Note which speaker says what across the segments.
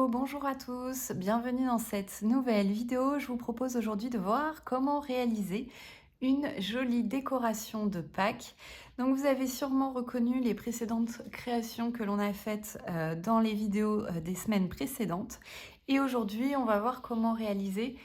Speaker 1: bonjour à tous, bienvenue dans cette nouvelle vidéo. Je vous propose aujourd'hui de voir comment réaliser une jolie décoration de Pâques. Donc vous avez sûrement reconnu les précédentes créations que l'on a faites dans les vidéos des semaines précédentes. Et aujourd'hui, on va voir comment réaliser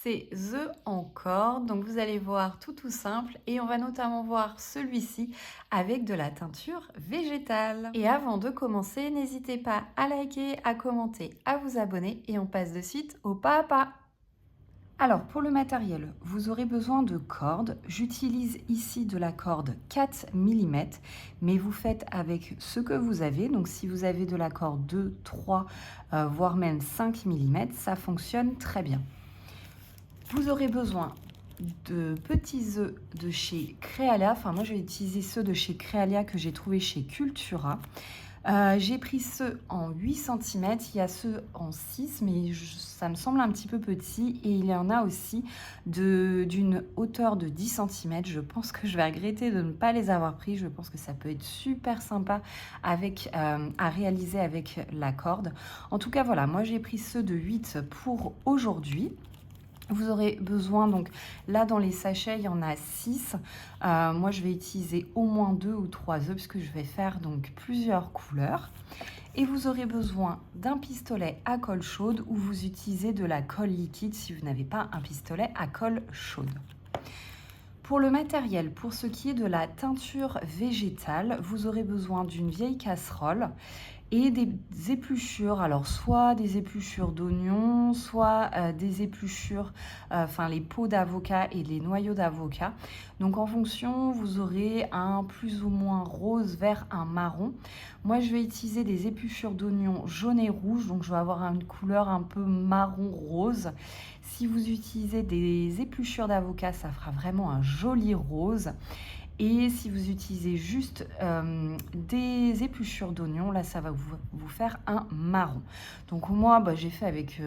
Speaker 1: ces œufs en corde. Donc vous allez voir tout simple et on va notamment voir celui-ci avec de la teinture végétale. Et avant de commencer, n'hésitez pas à liker, à commenter, à vous abonner et on passe de suite au pas à pas. Alors pour le matériel, vous aurez besoin de cordes. J'utilise ici de la corde 4 mm, mais vous faites avec ce que vous avez. Donc si vous avez de la corde 2, 3, voire même 5 mm, ça fonctionne très bien. Vous aurez besoin de petits œufs de chez Créalia. Enfin, moi, je vais utiliser ceux de chez Créalia que j'ai trouvé chez Cultura. J'ai pris ceux en 8 cm, il y a ceux en 6, mais ça me semble un petit peu petit. Et il y en a aussi d'une hauteur de 10 cm. Je pense que je vais regretter de ne pas les avoir pris. Je pense que ça peut être super sympa à réaliser avec la corde. En tout cas, voilà, moi j'ai pris ceux de 8 pour aujourd'hui. Vous aurez besoin, donc là dans les sachets, il y en a 6. Moi, je vais utiliser au moins 2 ou 3 œufs puisque je vais faire donc plusieurs couleurs. Et vous aurez besoin d'un pistolet à colle chaude ou vous utilisez de la colle liquide si vous n'avez pas un pistolet à colle chaude. Pour le matériel, pour ce qui est de la teinture végétale, vous aurez besoin d'une vieille casserole et des épluchures, alors soit des épluchures d'oignons, soit des épluchures, enfin les peaux d'avocat et les noyaux d'avocat. Donc en fonction, vous aurez un plus ou moins rose vers un marron. Moi, je vais utiliser des épluchures d'oignons jaune et rouge, donc je vais avoir une couleur un peu marron rose. Si vous utilisez des épluchures d'avocat, ça fera vraiment un joli rose. Et si vous utilisez juste des épluchures d'oignons, là ça va vous faire un marron. Donc moi j'ai fait avec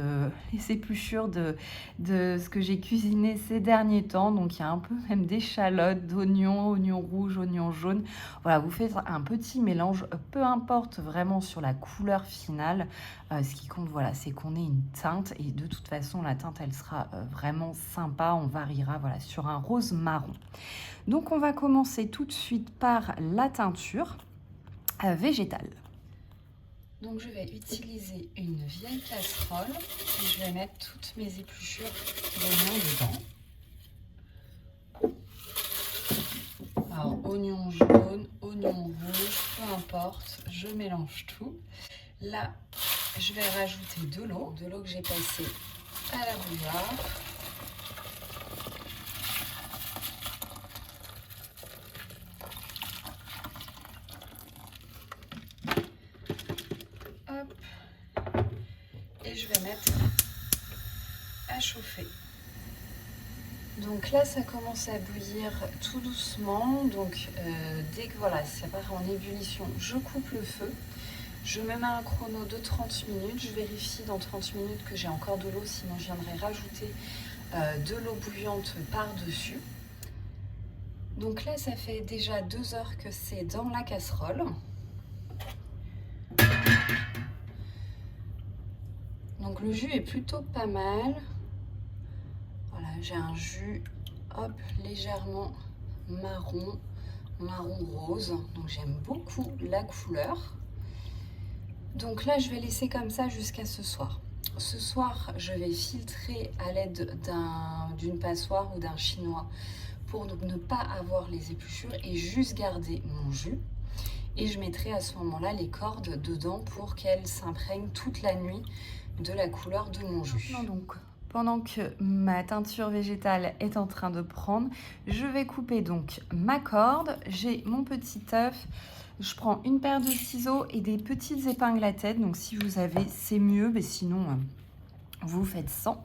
Speaker 1: les épluchures de ce que j'ai cuisiné ces derniers temps. Donc il y a un peu même d'échalotes, d'oignons, oignons rouges, oignons jaunes. Voilà, vous faites un petit mélange, peu importe vraiment sur la couleur finale. Ce qui compte, voilà, c'est qu'on ait une teinte. Et de toute façon, la teinte, elle sera vraiment sympa. On variera voilà, sur un rose marron. Donc on va commencer tout de suite par la teinture végétale. Donc je vais utiliser une vieille casserole et je vais mettre toutes mes épluchures d'oignons dedans. Alors oignon jaune, oignon rouge, peu importe, je mélange tout. Là, je vais rajouter de l'eau que j'ai passée à la bouilloire. Et je vais mettre à chauffer. Donc là, ça commence à bouillir tout doucement. Donc dès que voilà, ça part en ébullition, je coupe le feu. Je me mets un chrono de 30 minutes. Je vérifie dans 30 minutes que j'ai encore de l'eau, sinon je viendrai rajouter de l'eau bouillante par-dessus. Donc là, ça fait déjà 2 heures que c'est dans la casserole. Donc le jus est plutôt pas mal. Voilà, j'ai un jus légèrement marron rose. Donc j'aime beaucoup la couleur. Donc là, je vais laisser comme ça jusqu'à ce soir. Ce soir, je vais filtrer à l'aide d'une passoire ou d'un chinois pour ne pas avoir les épluchures et juste garder mon jus. Et je mettrai à ce moment-là les cordes dedans pour qu'elles s'imprègnent toute la nuit de la couleur de mon jus. Donc, pendant que ma teinture végétale est en train de prendre, je vais couper donc ma corde. J'ai mon petit œuf. Je prends une paire de ciseaux et des petites épingles à tête. Donc si vous avez, c'est mieux, mais sinon vous faites sans.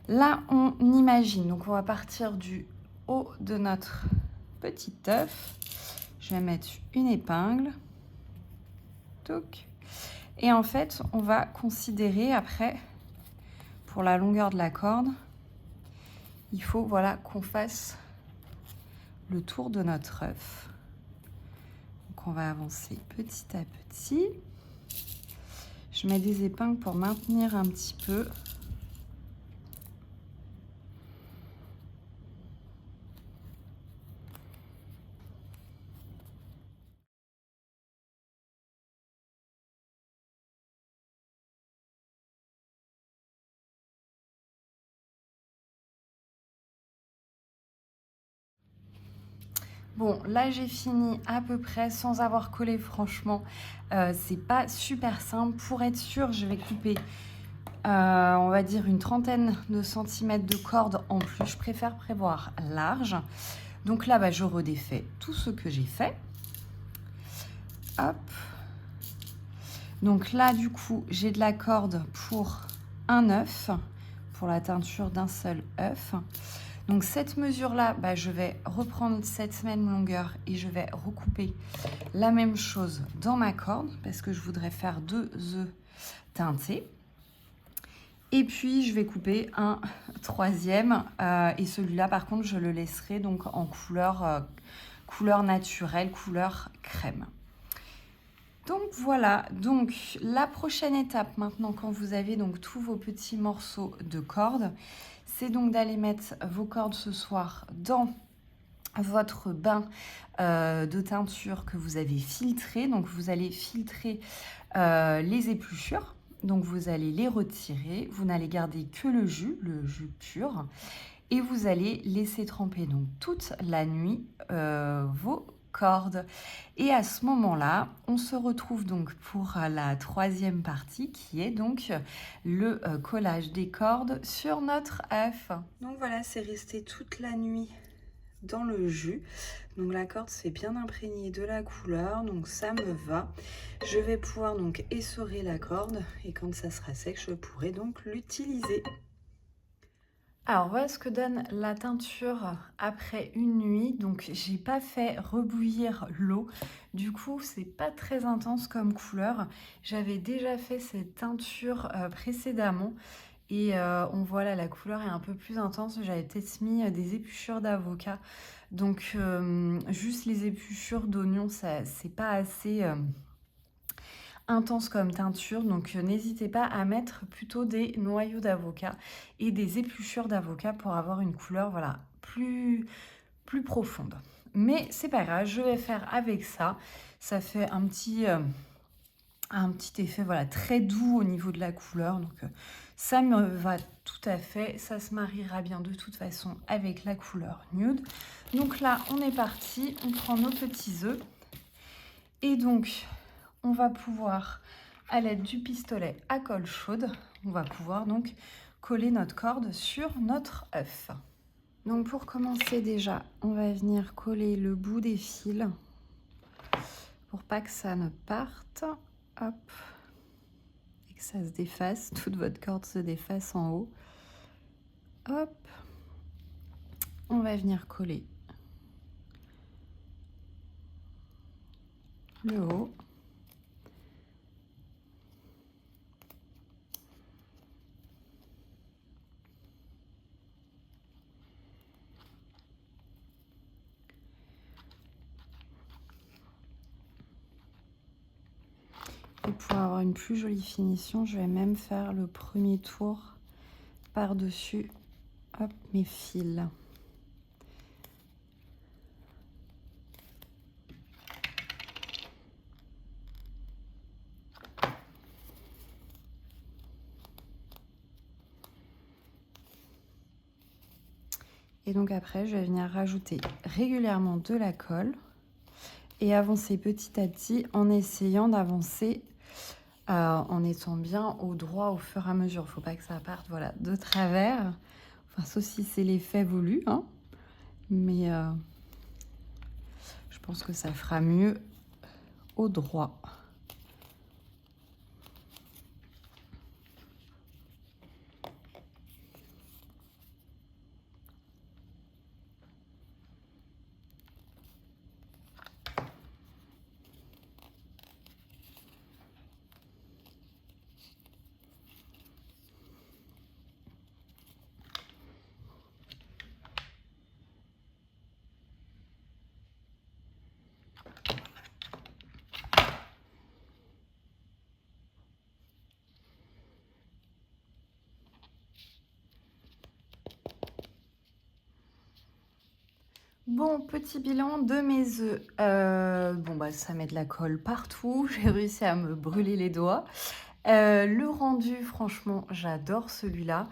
Speaker 1: Là, on imagine. Donc on va partir du haut de notre petit œuf. Je vais mettre une épingle. Touc. Et en fait, on va considérer après, pour la longueur de la corde, il faut voilà, qu'on fasse le tour de notre œuf. Donc on va avancer petit à petit. Je mets des épingles pour maintenir un petit peu. Bon, là j'ai fini à peu près sans avoir collé, franchement. C'est pas super simple. Pour être sûr, je vais couper, on va dire, une trentaine de centimètres de corde en plus. Je préfère prévoir large. Donc là, bah, je redéfais tout ce que j'ai fait. Hop. Donc là, du coup, j'ai de la corde pour un œuf, pour la teinture d'un seul œuf. Donc cette mesure-là, bah, je vais reprendre cette même longueur et je vais recouper la même chose dans ma corde parce que je voudrais faire 2 œufs teintés. Et puis je vais couper un troisième et celui-là par contre je le laisserai donc en couleur naturelle, couleur crème. Donc voilà, donc la prochaine étape maintenant quand vous avez donc tous vos petits morceaux de corde, c'est donc d'aller mettre vos cordes ce soir dans votre bain de teinture que vous avez filtré. Donc vous allez filtrer les épluchures. Donc vous allez les retirer, vous n'allez garder que le jus pur, et vous allez laisser tremper donc toute la nuit vos cordes. Et à ce moment-là, on se retrouve donc pour la troisième partie qui est donc le collage des cordes sur notre œuf. Donc voilà, c'est resté toute la nuit dans le jus. Donc la corde s'est bien imprégnée de la couleur, donc ça me va. Je vais pouvoir donc essorer la corde et quand ça sera sec, je pourrai donc l'utiliser. Alors voilà ce que donne la teinture après une nuit. Donc j'ai pas fait rebouillir l'eau, du coup c'est pas très intense comme couleur. J'avais déjà fait cette teinture précédemment et on voit là la couleur est un peu plus intense. J'avais peut-être mis des épluchures d'avocat, donc juste les épluchures d'oignon, ça c'est pas assez intense comme teinture, donc n'hésitez pas à mettre plutôt des noyaux d'avocat et des épluchures d'avocat pour avoir une couleur voilà plus profonde. Mais c'est pas grave, je vais faire avec ça. Ça fait un petit effet voilà très doux au niveau de la couleur, donc ça me va tout à fait. Ça se mariera bien de toute façon avec la couleur nude. Donc là on est parti, on prend nos petits œufs et donc on va pouvoir, à l'aide du pistolet à colle chaude, on va pouvoir donc coller notre corde sur notre œuf. Donc pour commencer déjà, on va venir coller le bout des fils pour pas que ça ne parte. Hop. Et que ça se défasse, toute votre corde se défasse en haut. Hop. On va venir coller le haut. Et pour avoir une plus jolie finition, je vais même faire le premier tour par-dessus mes fils. Et donc après, je vais venir rajouter régulièrement de la colle et avancer petit à petit en essayant d'avancer en étant bien au droit au fur et à mesure. Il ne faut pas que ça parte voilà, de travers, enfin, sauf si c'est l'effet voulu, hein. Mais je pense que ça fera mieux au droit. Bon, petit bilan de mes œufs. Bon, bah, ça met de la colle partout. J'ai réussi à me brûler les doigts. Le rendu, franchement, j'adore celui-là.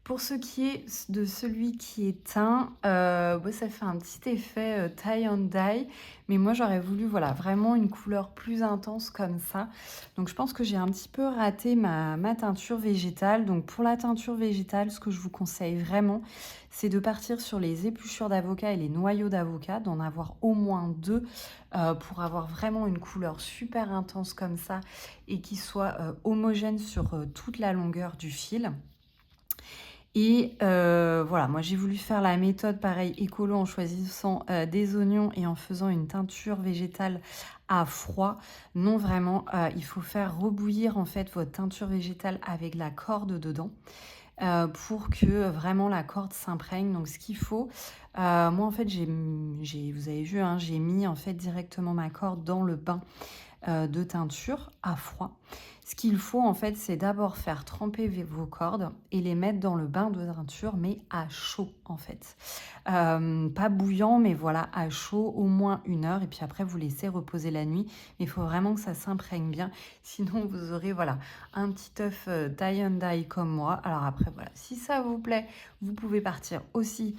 Speaker 1: Pour ce qui est de celui qui est teint, bah, ça fait un petit effet, tie and dye, mais moi j'aurais voulu, voilà, vraiment une couleur plus intense comme ça. Donc je pense que j'ai un petit peu raté ma teinture végétale. Donc pour la teinture végétale, ce que je vous conseille vraiment, c'est de partir sur les épluchures d'avocat et les noyaux d'avocat, d'en avoir au moins 2, pour avoir vraiment une couleur super intense comme ça et qui soit, homogène sur, toute la longueur du fil. Et voilà, moi j'ai voulu faire la méthode pareil écolo en choisissant, des oignons et en faisant une teinture végétale à froid. Non, vraiment, il faut faire rebouillir en fait votre teinture végétale avec la corde dedans, pour que vraiment la corde s'imprègne. Donc ce qu'il faut, moi en fait j'ai vous avez vu, hein, j'ai mis en fait directement ma corde dans le bain de teinture à froid. Ce qu'il faut en fait, c'est d'abord faire tremper vos cordes et les mettre dans le bain de teinture, mais à chaud en fait. Pas bouillant, mais voilà, à chaud, au moins 1 heure. Et puis après, vous laissez reposer la nuit. Mais il faut vraiment que ça s'imprègne bien. Sinon, vous aurez voilà, un petit œuf die and die comme moi. Alors après, voilà, si ça vous plaît, vous pouvez partir aussi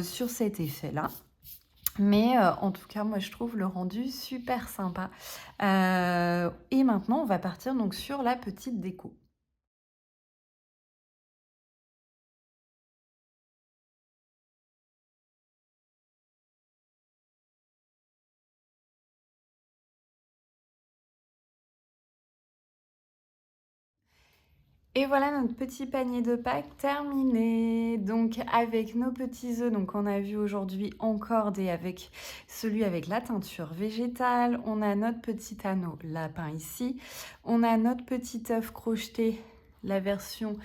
Speaker 1: sur cet effet-là. Mais en tout cas, moi, je trouve le rendu super sympa. Et maintenant, on va partir donc sur la petite déco. Et voilà notre petit panier de Pâques terminé. Donc avec nos petits œufs, donc on a vu aujourd'hui encore des avec celui avec la teinture végétale. On a notre petit anneau lapin ici. On a notre petit œuf crocheté, la version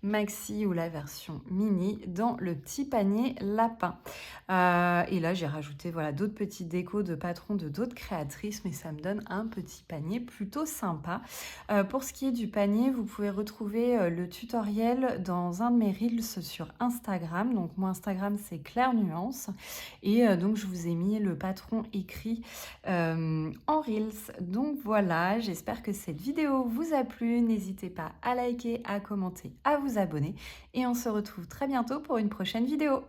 Speaker 1: maxi ou la version mini dans le petit panier lapin. Et là j'ai rajouté voilà d'autres petites décos de patrons de d'autres créatrices, mais ça me donne un petit panier plutôt sympa. Pour ce qui est du panier, vous pouvez retrouver le tutoriel dans un de mes reels sur Instagram. Donc mon Instagram c'est Claire Nuance et donc je vous ai mis le patron écrit en reels. Donc voilà, j'espère que cette vidéo vous a plu. N'hésitez pas à liker, à commenter, à vous abonner et on se retrouve très bientôt pour une prochaine vidéo.